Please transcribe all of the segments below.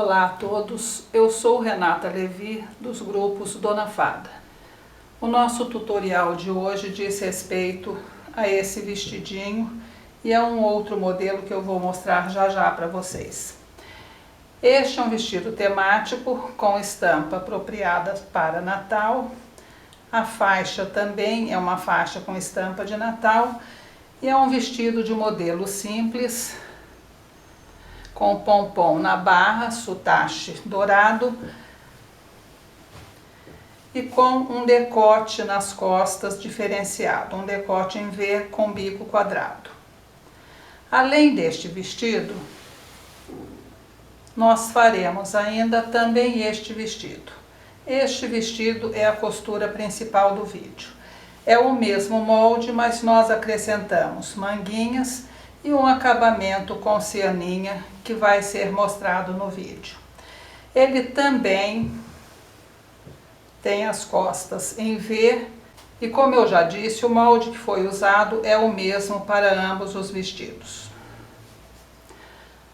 Olá a todos, eu sou Renata Levi dos grupos Dona Fada. O nosso tutorial de hoje diz respeito a esse vestidinho e a um outro modelo que eu vou mostrar já para vocês. Este é um vestido temático com estampa apropriada para Natal. A faixa também é uma faixa com estampa de Natal e é um vestido de modelo simples, com pompom na barra, sotache dourado e com um decote nas costas diferenciado, um decote em V com bico quadrado. Além deste vestido, nós faremos ainda também este vestido. Este vestido é a costura principal do vídeo. É o mesmo molde, mas nós acrescentamos manguinhas e um acabamento com cianinha que vai ser mostrado no vídeo. Ele também tem as costas em V e, como eu já disse, o molde que foi usado é o mesmo para ambos os vestidos.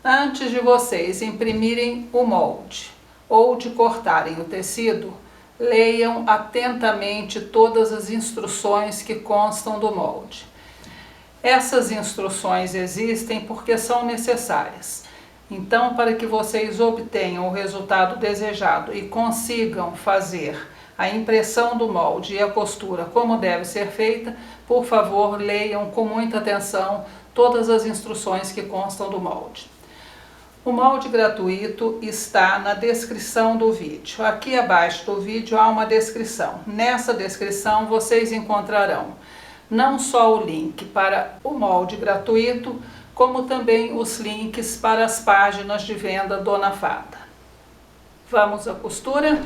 Antes de vocês imprimirem o molde ou de cortarem o tecido, leiam atentamente todas as instruções que constam do molde. Essas instruções existem porque são necessárias. Então, para que vocês obtenham o resultado desejado e consigam fazer a impressão do molde e a costura como deve ser feita, por favor, leiam com muita atenção todas as instruções que constam do molde. O molde gratuito está na descrição do vídeo. Aqui abaixo do vídeo há uma descrição. Nessa descrição vocês encontrarão não só o link para o molde gratuito, como também os links para as páginas de venda Dona Fada. Vamos à costura?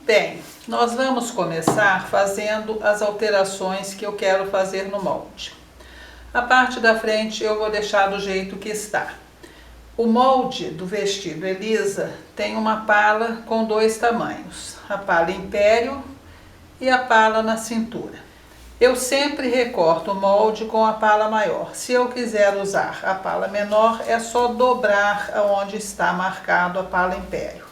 Bem, nós vamos começar fazendo as alterações que eu quero fazer no molde. A parte da frente eu vou deixar do jeito que está. O molde do vestido Elisa tem uma pala com dois tamanhos, a pala Império e a pala na cintura. Eu sempre recorto o molde com a pala maior. Se eu quiser usar a pala menor, é só dobrar onde está marcado a pala Império.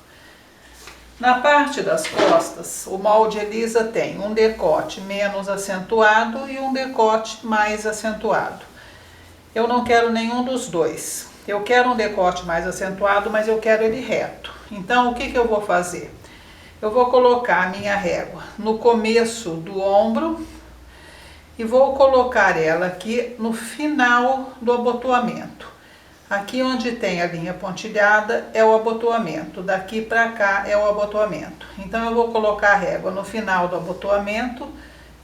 Na parte das costas, o molde Elisa tem um decote menos acentuado e um decote mais acentuado. Eu não quero nenhum dos dois. Eu quero um decote mais acentuado, mas eu quero ele reto. Então, o que eu vou fazer? Eu vou colocar a minha régua no começo do ombro e vou colocar ela aqui no final do abotoamento. Aqui onde tem a linha pontilhada é o abotoamento, daqui para cá é o abotoamento. Então eu vou colocar a régua no final do abotoamento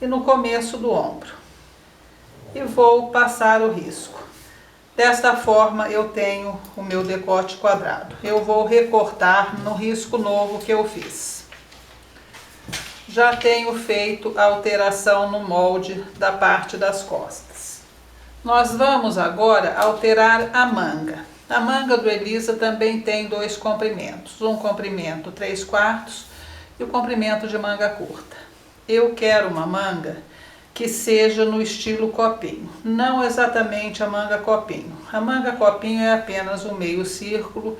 e no começo do ombro. E vou passar o risco. Desta forma eu tenho o meu decote quadrado. Eu vou recortar no risco novo que eu fiz. Já tenho feito a alteração no molde da parte das costas. Nós vamos agora alterar a manga. A manga do Elisa também tem dois comprimentos. Um comprimento 3/4 e o comprimento de manga curta. Eu quero uma manga que seja no estilo copinho. Não exatamente a manga copinho. A manga copinho é apenas um meio círculo.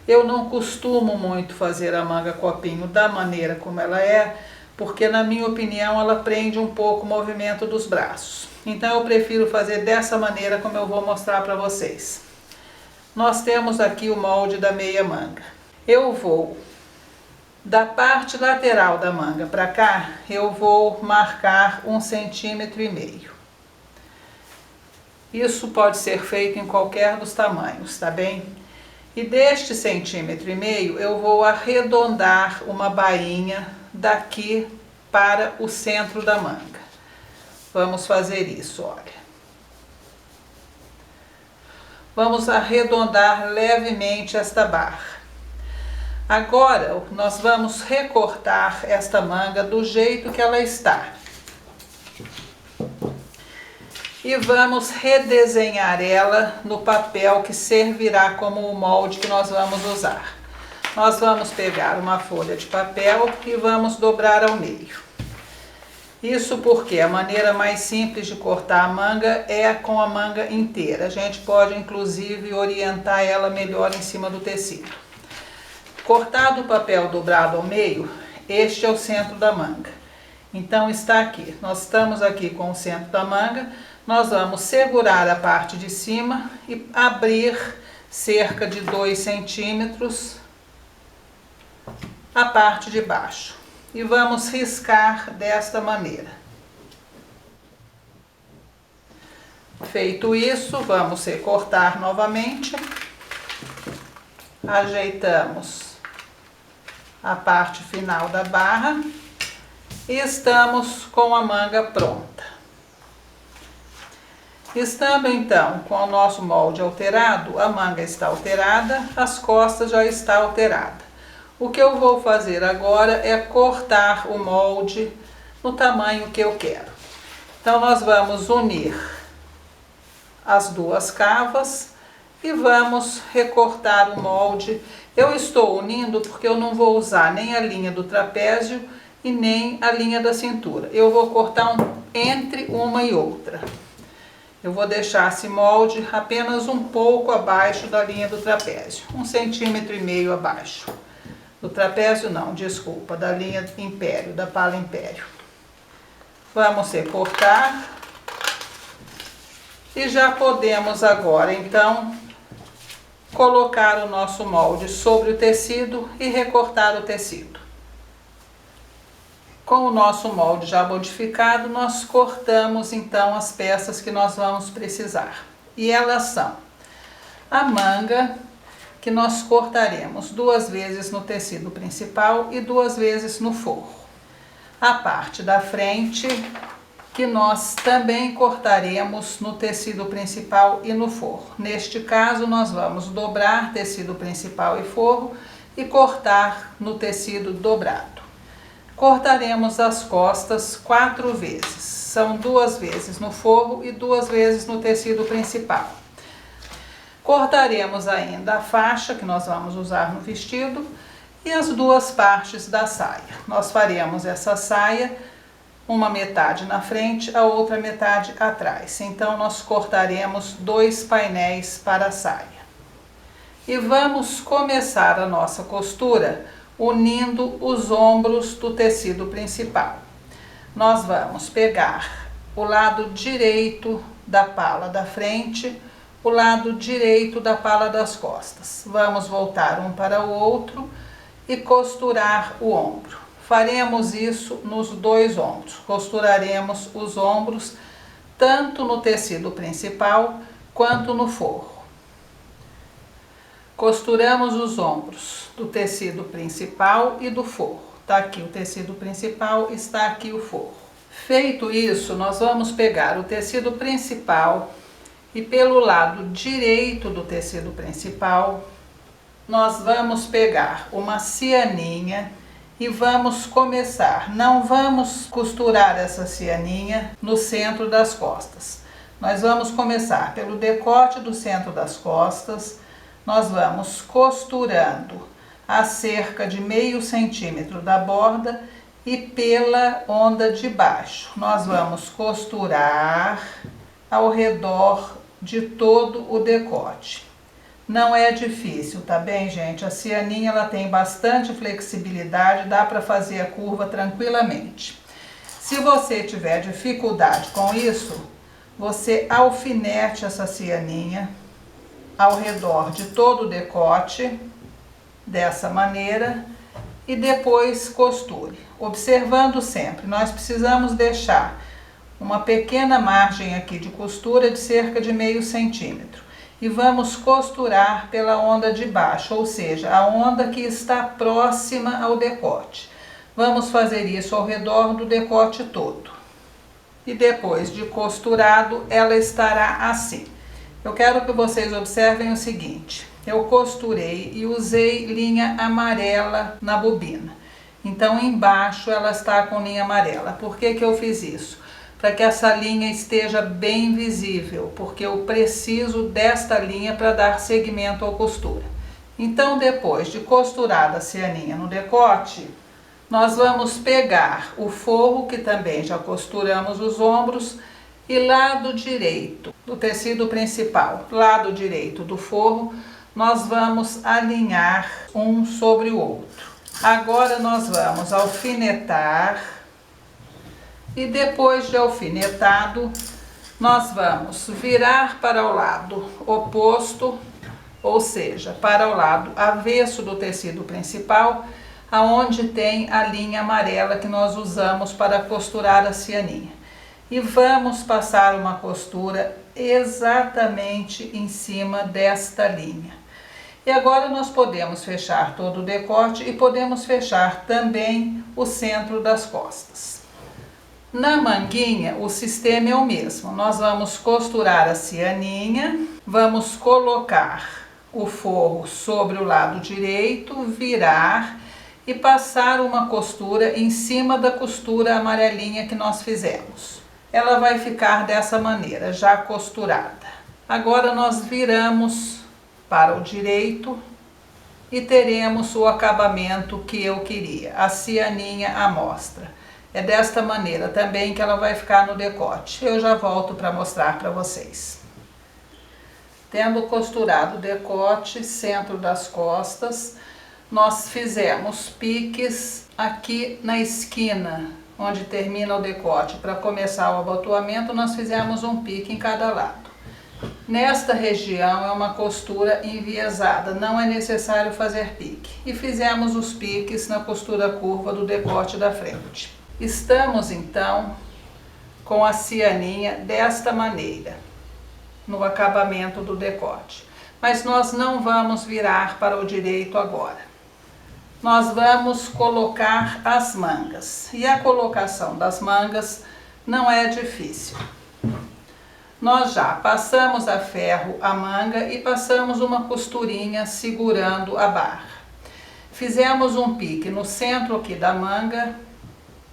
Eu não costumo muito fazer a manga copinho da maneira como ela é, porque na minha opinião ela prende um pouco o movimento dos braços. Então eu prefiro fazer dessa maneira como eu vou mostrar para vocês. Nós temos aqui o molde da meia manga. Eu vou, da parte lateral da manga para cá, eu vou marcar 1,5 cm. Isso pode ser feito em qualquer dos tamanhos, tá bem? E deste 1,5 cm eu vou arredondar uma bainha daqui para o centro da manga. Vamos fazer isso, olha. Vamos arredondar levemente esta barra. Agora nós vamos recortar esta manga do jeito que ela está. E vamos redesenhar ela no papel que servirá como o molde que nós vamos usar. Nós vamos pegar uma folha de papel e vamos dobrar ao meio. Isso porque a maneira mais simples de cortar a manga é com a manga inteira. A gente pode inclusive orientar ela melhor em cima do tecido. Cortado o papel dobrado ao meio, este é o centro da manga. Então está aqui, nós estamos aqui com o centro da manga, nós vamos segurar a parte de cima e abrir cerca de 2 centímetros a parte de baixo. E vamos riscar desta maneira. Feito isso, vamos recortar novamente. Ajeitamos a parte final da barra e estamos com a manga pronta. Estando então com o nosso molde alterado, a manga está alterada, as costas já estão alteradas. O que eu vou fazer agora é cortar o molde no tamanho que eu quero. Então nós vamos unir as duas cavas e vamos recortar o molde. Eu estou unindo porque eu não vou usar nem a linha do trapézio e nem a linha da cintura. Eu vou cortar entre uma e outra. Eu vou deixar esse molde apenas um pouco abaixo da linha do trapézio, 1,5 centímetros abaixo. Do trapézio não, desculpa, da linha império, da pala império. Vamos recortar. E já podemos agora, então, colocar o nosso molde sobre o tecido e recortar o tecido. Com o nosso molde já modificado, nós cortamos, então, as peças que nós vamos precisar. E elas são a manga, que nós cortaremos 2 vezes no tecido principal e 2 vezes no forro. A parte da frente, que nós também cortaremos no tecido principal e no forro. Neste caso, nós vamos dobrar tecido principal e forro e cortar no tecido dobrado. Cortaremos as costas 4 vezes. São 2 vezes no forro e 2 vezes no tecido principal. Cortaremos ainda a faixa que nós vamos usar no vestido e as 2 partes da saia. Nós faremos essa saia, uma metade na frente, a outra metade atrás. Então, nós cortaremos 2 painéis para a saia. E vamos começar a nossa costura unindo os ombros do tecido principal. Nós vamos pegar o lado direito da pala da frente, o lado direito da pala das costas. Vamos voltar um para o outro e costurar o ombro. Faremos isso nos 2 ombros. Costuraremos os ombros tanto no tecido principal quanto no forro. Costuramos os ombros do tecido principal e do forro. Está aqui o tecido principal, está aqui o forro. Feito isso, nós vamos pegar o tecido principal e pelo lado direito do tecido principal, nós vamos pegar uma cianinha e vamos começar. Não vamos costurar essa cianinha no centro das costas. Nós vamos começar pelo decote do centro das costas. Nós vamos costurando a cerca de meio centímetro da borda e pela onda de baixo. Nós vamos costurar ao redor de todo o decote. Não é difícil, tá bem, gente? A cianinha ela tem bastante flexibilidade, dá para fazer a curva tranquilamente. Se você tiver dificuldade com isso, você alfinete essa cianinha ao redor de todo o decote, dessa maneira, e depois costure. Observando sempre, nós precisamos deixar uma pequena margem aqui de costura de cerca de meio centímetro. E vamos costurar pela onda de baixo, ou seja, a onda que está próxima ao decote. Vamos fazer isso ao redor do decote todo. E depois de costurado, ela estará assim. Eu quero que vocês observem o seguinte. Eu costurei e usei linha amarela na bobina. Então, embaixo ela está com linha amarela. Por que que eu fiz isso? Para que essa linha esteja bem visível, porque eu preciso desta linha para dar seguimento à costura. Então, depois de costurada a cianinha no decote, nós vamos pegar o forro, que também já costuramos os ombros, e lado direito do tecido principal, lado direito do forro, nós vamos alinhar um sobre o outro. Agora nós vamos alfinetar e depois de alfinetado, nós vamos virar para o lado oposto, ou seja, para o lado avesso do tecido principal, aonde tem a linha amarela que nós usamos para costurar a cianinha. E vamos passar uma costura exatamente em cima desta linha. E agora nós podemos fechar todo o decote e podemos fechar também o centro das costas. Na manguinha, o sistema é o mesmo. Nós vamos costurar a cianinha, vamos colocar o forro sobre o lado direito, virar e passar uma costura em cima da costura amarelinha que nós fizemos. Ela vai ficar dessa maneira, já costurada. Agora nós viramos para o direito e teremos o acabamento que eu queria, a cianinha à mostra. É desta maneira também que ela vai ficar no decote. Eu já volto para mostrar para vocês. Tendo costurado o decote, centro das costas, nós fizemos piques aqui na esquina, onde termina o decote. Para começar o abotoamento, nós fizemos um pique em cada lado. Nesta região é uma costura enviesada, não é necessário fazer pique. E fizemos os piques na costura curva do decote da frente. Estamos então com a cianinha desta maneira, no acabamento do decote. Mas nós não vamos virar para o direito agora. Nós vamos colocar as mangas. E a colocação das mangas não é difícil. Nós já passamos a ferro a manga e passamos uma costurinha segurando a barra. Fizemos um pique no centro aqui da manga.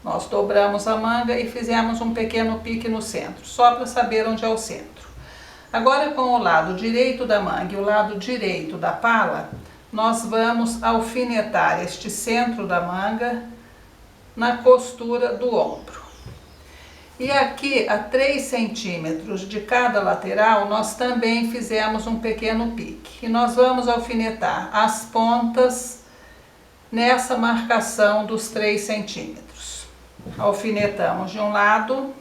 Nós dobramos a manga e fizemos um pequeno pique no centro, só para saber onde é o centro. Agora, com o lado direito da manga e o lado direito da pala, nós vamos alfinetar este centro da manga na costura do ombro. E aqui, a 3 centímetros de cada lateral, nós também fizemos um pequeno pique. E nós vamos alfinetar as pontas nessa marcação dos 3 centímetros. Alfinetamos de um lado,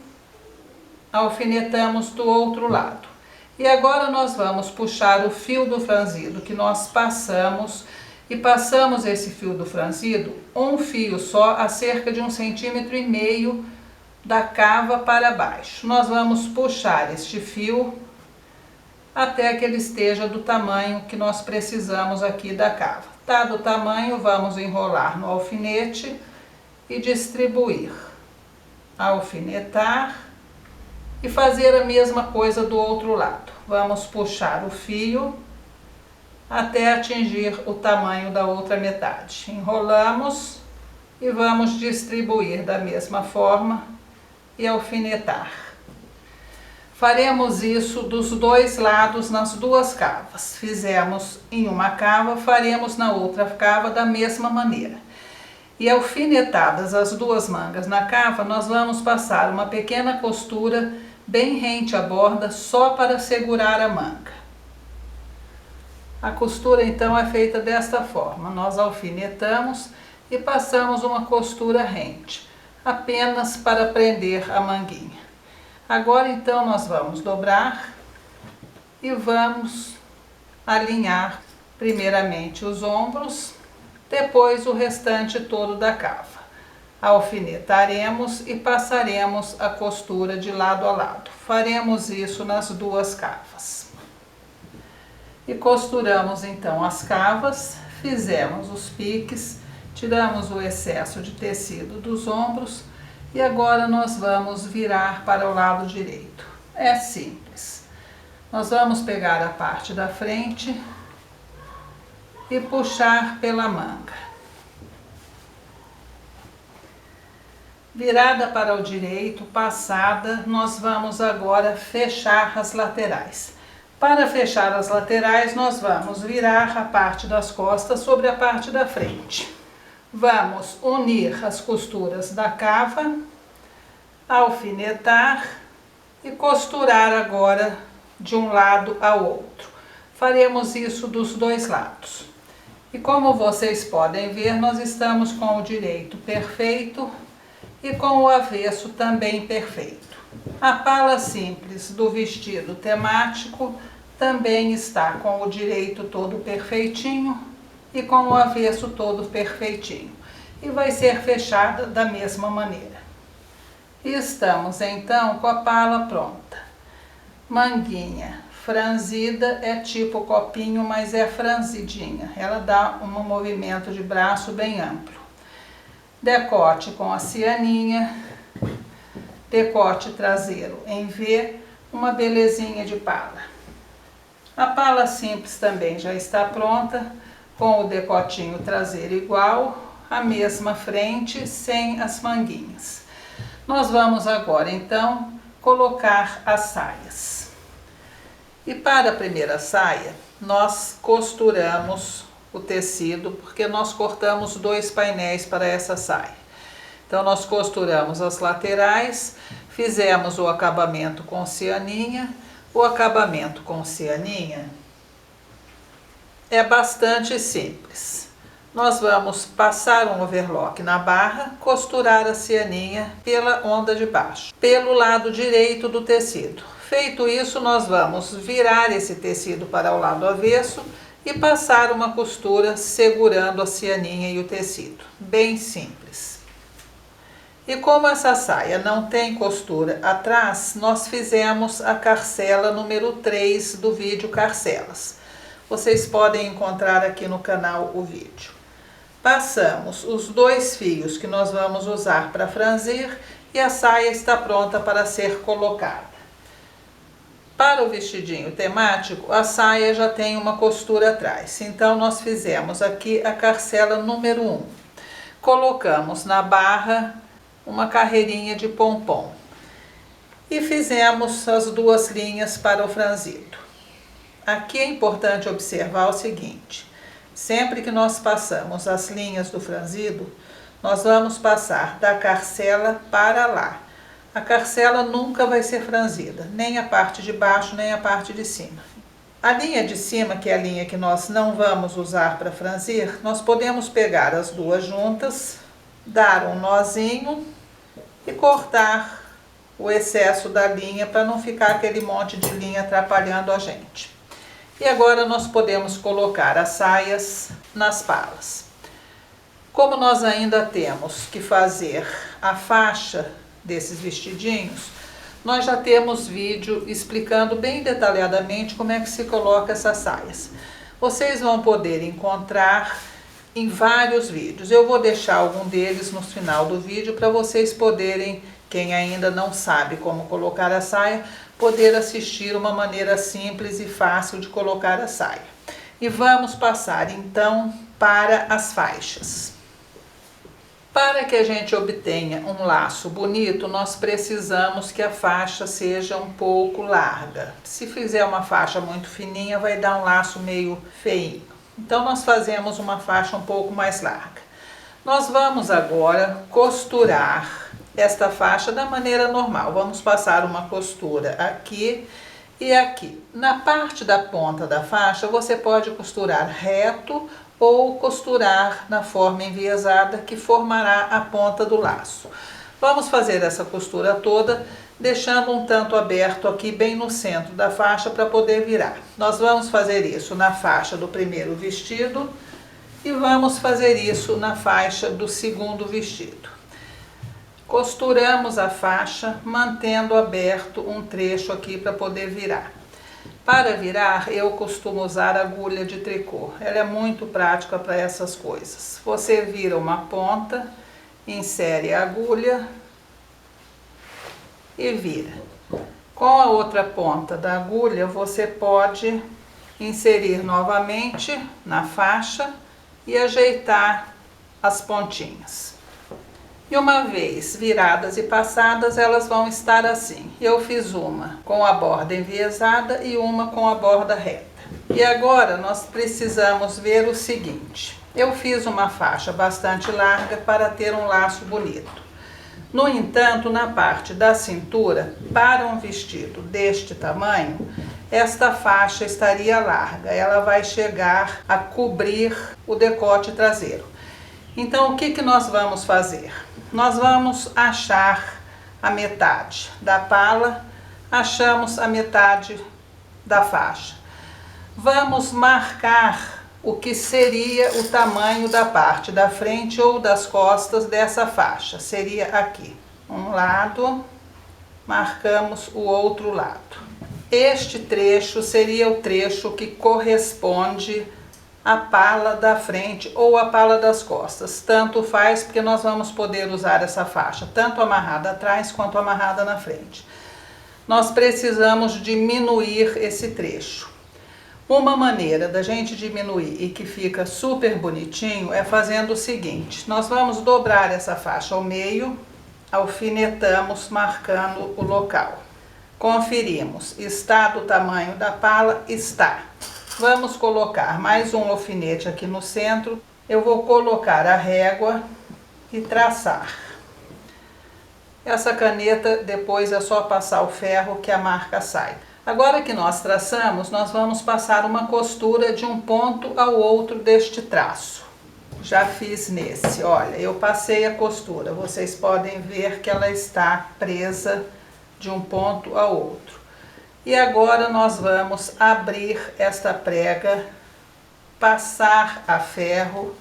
alfinetamos do outro lado. E agora nós vamos puxar o fio do franzido que nós passamos e passamos esse fio do franzido, um fio só, a cerca de 1,5 centímetros da cava para baixo. Nós vamos puxar este fio até que ele esteja do tamanho que nós precisamos aqui da cava. Dado o tamanho, vamos enrolar no alfinete e distribuir. Alfinetar e fazer a mesma coisa do outro lado. Vamos puxar o fio até atingir o tamanho da outra metade. Enrolamos e vamos distribuir da mesma forma e alfinetar. Faremos isso dos dois lados nas duas cavas. Fizemos em uma cava, faremos na outra cava da mesma maneira. E alfinetadas as duas mangas na cava, nós vamos passar uma pequena costura bem rente à borda, só para segurar a manga. A costura então é feita desta forma. Nós alfinetamos e passamos uma costura rente, apenas para prender a manguinha. Agora então nós vamos dobrar e vamos alinhar primeiramente os ombros, depois o restante todo da cava. Alfinetaremos e passaremos a costura de lado a lado. Faremos isso nas duas cavas. E costuramos então as cavas, fizemos os piques, tiramos o excesso de tecido dos ombros e agora nós vamos virar para o lado direito. É simples. Nós vamos pegar a parte da frente e puxar pela manga. Virada para o direito, passada, nós vamos agora fechar as laterais. Para fechar as laterais, nós vamos virar a parte das costas sobre a parte da frente. Vamos unir as costuras da cava, alfinetar e costurar agora de um lado ao outro. Faremos isso dos dois lados. E como vocês podem ver, nós estamos com o direito perfeito e com o avesso também perfeito. A pala simples do vestido temático também está com o direito todo perfeitinho e com o avesso todo perfeitinho. E vai ser fechada da mesma maneira. E estamos então com a pala pronta. Manguinha franzida é tipo copinho, mas é franzidinha. Ela dá um movimento de braço bem amplo. Decote com a cianinha, decote traseiro em V, uma belezinha de pala. A pala simples também já está pronta, com o decotinho traseiro igual, a mesma frente, sem as manguinhas. Nós vamos agora então colocar as saias. E para a primeira saia, nós costuramos o tecido, porque nós cortamos 2 painéis para essa saia. Então nós costuramos as laterais, fizemos o acabamento com cianinha. O acabamento com cianinha é bastante simples. Nós vamos passar um overlock na barra, costurar a cianinha pela onda de baixo, pelo lado direito do tecido. Feito isso, nós vamos virar esse tecido para o lado avesso e passar uma costura segurando a cianinha e o tecido. Bem simples. E como essa saia não tem costura atrás, nós fizemos a carcela número 3 do vídeo Carcelas. Vocês podem encontrar aqui no canal o vídeo. Passamos os 2 fios que nós vamos usar para franzir e a saia está pronta para ser colocada. Para o vestidinho temático, a saia já tem uma costura atrás. Então, nós fizemos aqui a carcela número 1. Colocamos na barra uma carreirinha de pompom. E fizemos as 2 linhas para o franzido. Aqui é importante observar o seguinte. Sempre que nós passamos as linhas do franzido, nós vamos passar da carcela para lá. A carcela nunca vai ser franzida, nem a parte de baixo, nem a parte de cima. A linha de cima, que é a linha que nós não vamos usar para franzir, nós podemos pegar as 2 juntas, dar um nozinho e cortar o excesso da linha para não ficar aquele monte de linha atrapalhando a gente. E agora nós podemos colocar as saias nas palas. Como nós ainda temos que fazer a faixa desses vestidinhos, nós já temos vídeo explicando bem detalhadamente como é que se coloca essas saias. Vocês vão poder encontrar em vários vídeos. Eu vou deixar algum deles no final do vídeo para vocês poderem, quem ainda não sabe como colocar a saia, poder assistir uma maneira simples e fácil de colocar a saia. E vamos passar então para as faixas. Para que a gente obtenha um laço bonito, nós precisamos que a faixa seja um pouco larga. Se fizer uma faixa muito fininha, vai dar um laço meio feinho. Então, nós fazemos uma faixa um pouco mais larga. Nós vamos agora costurar esta faixa da maneira normal. Vamos passar uma costura aqui e aqui. Na parte da ponta da faixa, você pode costurar reto ou costurar na forma enviesada, que formará a ponta do laço. Vamos fazer essa costura toda, deixando um tanto aberto aqui bem no centro da faixa para poder virar. Nós vamos fazer isso na faixa do primeiro vestido e vamos fazer isso na faixa do segundo vestido. Costuramos a faixa, mantendo aberto um trecho aqui para poder virar. Para virar, eu costumo usar agulha de tricô. Ela é muito prática para essas coisas. Você vira uma ponta, insere a agulha e vira. Com a outra ponta da agulha, você pode inserir novamente na faixa e ajeitar as pontinhas. E uma vez viradas e passadas, elas vão estar assim. Eu fiz uma com a borda enviesada e uma com a borda reta. E agora nós precisamos ver o seguinte. eu fiz uma faixa bastante larga para ter um laço bonito. No entanto, na parte da cintura, para um vestido deste tamanho, esta faixa estaria larga, ela vai chegar a cobrir o decote traseiro. Então, o que nós vamos fazer? Nós vamos achar a metade da pala, achamos a metade da faixa. Vamos marcar o que seria o tamanho da parte da frente ou das costas dessa faixa. Seria aqui, um lado, marcamos o outro lado. Este trecho seria o trecho que corresponde à pala da frente ou à pala das costas. Tanto faz, porque nós vamos poder usar essa faixa tanto amarrada atrás quanto amarrada na frente. Nós precisamos diminuir esse trecho. Uma maneira da gente diminuir e que fica super bonitinho é fazendo o seguinte: nós vamos dobrar essa faixa ao meio, alfinetamos marcando o local. Conferimos, está do tamanho da pala? Está. Vamos colocar mais um alfinete aqui no centro. Eu vou colocar a régua e traçar. Essa caneta depois é só passar o ferro que a marca sai. Agora que nós traçamos, nós vamos passar uma costura de um ponto ao outro deste traço. Já fiz nesse, olha, eu passei a costura. Vocês podem ver que ela está presa de um ponto ao outro. E agora nós vamos abrir esta prega, passar a ferro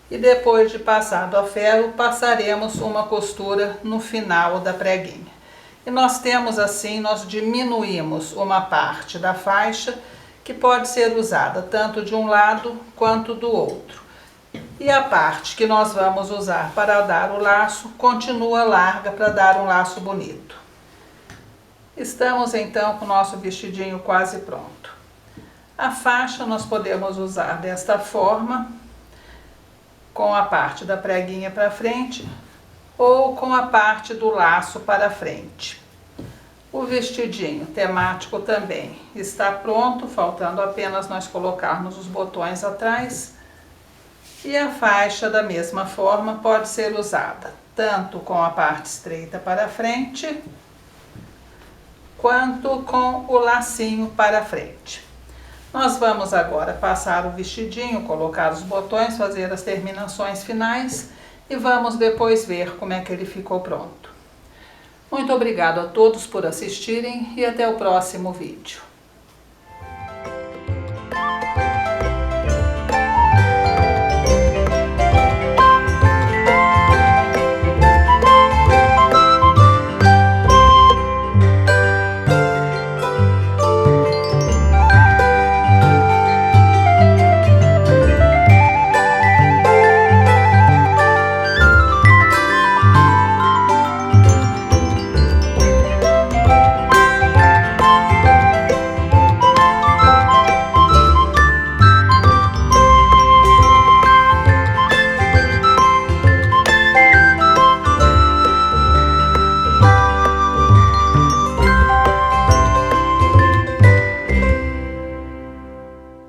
e depois de passado a ferro, passaremos uma costura no final da preguinha. E nós temos assim, nós diminuímos uma parte da faixa que pode ser usada tanto de um lado quanto do outro. E a parte que nós vamos usar para dar o laço continua larga para dar um laço bonito. Estamos então com o nosso vestidinho quase pronto. A faixa nós podemos usar desta forma, com a parte da preguinha para frente, ou com a parte do laço para frente. O vestidinho temático também está pronto, faltando apenas nós colocarmos os botões atrás. E a faixa da mesma forma pode ser usada tanto com a parte estreita para frente, quanto com o lacinho para frente. Nós vamos agora passar o vestidinho, colocar os botões, fazer as terminações finais e vamos depois ver como é que ele ficou pronto. Muito obrigado a todos por assistirem e até o próximo vídeo.